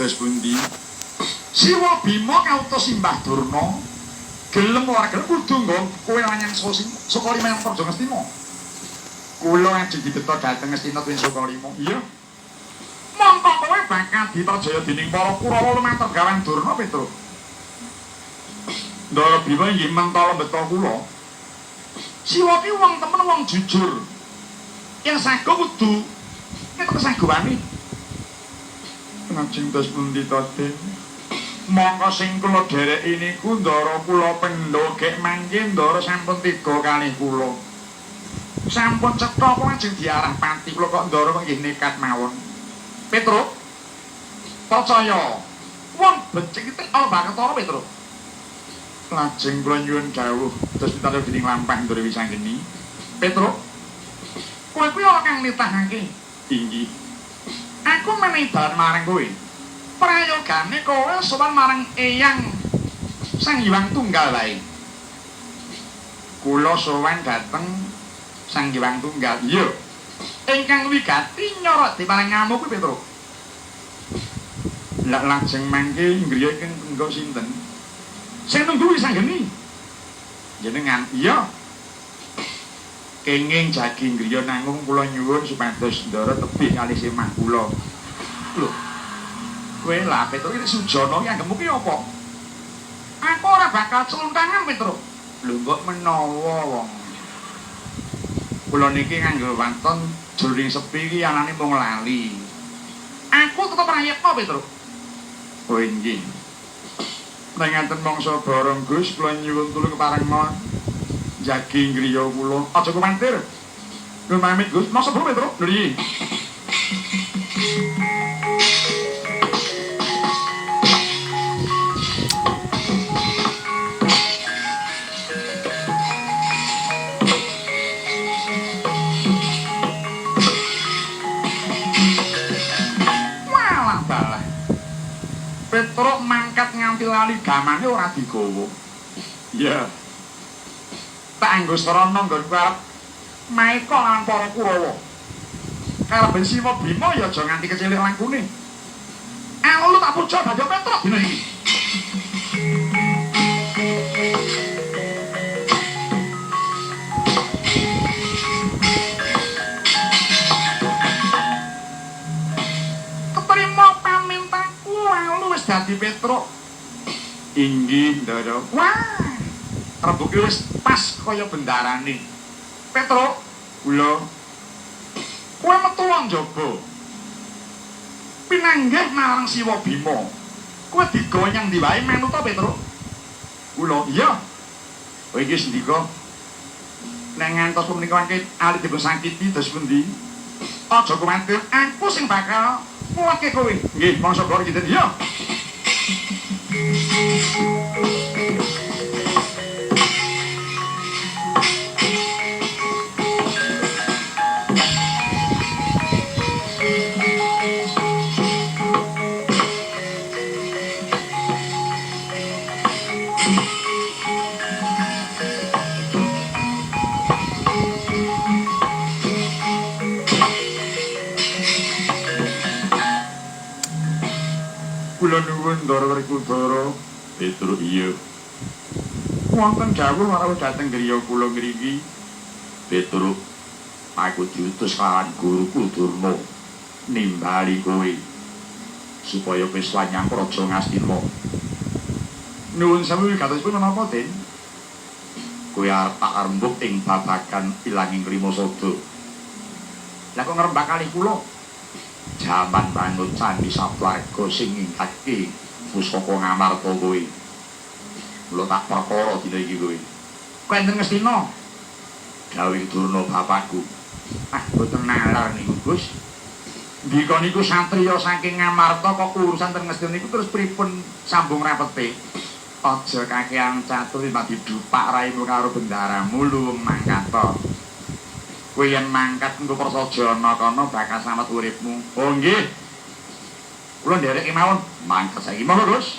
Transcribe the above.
Dados pundi? Siwa Bima kautus Simbah Durna gelem ora gelem kudu nggo kowe lanyang saka Limayang Praja Ngastina. Kula ajeng dibeta dhateng Ngastina tuwin Sukalima. Iya. Mongko kowe bakal diperjaya dening para Kurawa lumantar gawan Durna Petruk. Ndara Bima inggih mentala beta kula. Siwa ki wong temen wong jujur. Yen sago kudu ketok sagowane. Lajeng dos pundi Raden? Mongko sing kula dhereki niku ndara kula pendho gek mangke ndara sampun 3 kalih kula. Sampun cetha kok ajeng diarah pati kula kok ndara kok nggih nekat mawon. Petruk percaya wong becik iki ana baketara Petruk. Lajeng kula nyuwun dawuh terus ditandha dening lampah Ndara Wisanggeni. Petruk kowe kuwi ora kang nitahake. Inggih. Aku menehi dalan marang kowe. Prayogane kowe sowan marang Eyang Sang Hyang Tunggal wae. Kula sowan dhateng Sang Hyang Tunggal. Iya. Ingkang wigati nyorot diparing ngamuk kuwi Petruk. Lah lajeng mangke griya keng engko sinten? Sing nunggu Wisanggeni. Jenengan. Iya. Kenging jagi griya nanggung kula nyuwun supados ndara tebih kalih semah kula. Lho. Kowe lah Petruk iki sujana iki anggemu ki apa? Aku ora bakal celuntangan Petruk. Lho kok menawa wong. Kula niki nganggo wanton jroning sepi iki anane mung lali. Aku tetep rayekno Petruk. Oh inggih. Nek ngaten mangsa bareng Gus kula nyuwun tulung kepareng mawon. Jagi griya kula. Aja kuwatir. Nuwun pamit Gus. Masa bro Petruk. Nggih. Petruk mangkat nganti lali gamane ora digawa. Iya. Tak anggo sarana nggonku arep maeka lan para Kurawa. Karep Siwa Bima ya aja nganti kecilik langkune. Aku tak puja banjur Petruk dina iki. Dadi Petruk. Inggih, Ndara. Wah. Rembuke wis pas kaya bendarane. Petruk, kula. Kowe metu wong njaba. Pinanggih marang Siwa Bima. Kowe digawa nyang ndi wae menu to, Petruk? Kula, iya. Kowe iki sendika. Nek ngantos menika mangke ali dipesakiti dos pundi? Aja kuwatir, aku sing bakal mulake kowe. Nggih, mongso kok iki iya. Kula nuwun Ndara Werkudara. Petruk iya. Wonten dawuh marang dhateng griya kula ngriki. Petruk, aku diutus kalawan guruku Durna nimbali kowe supaya wis lanyang Praja Ngastina. Nuwun sewu gatosipun menapa, Den? Kowe arep tak rembug ing babagan ilanging Krimasada. Lah kok ngrembak kalih kula? Jaman manut Candhi Saptwarga sing ngingkake pusaka Ngamarta kowe. Kula tak perkara dina iki kowe. Kowe enten Ngastina. Dawuh Durna bapakku. Ah, boten nalar niku, Gus. Ndika niku satriya saking Ngamarta kok urusan ten Ngastina niku terus pripun sambung rapete. Aja kakean catur mati dupak raimu karo bendaramu lu mangkat to. Kowe yen mangkat engko prasajana kana bakal slamet uripmu. Oh nggih. Kula nderek kemawon. Mangkat saiki monggo, Gus.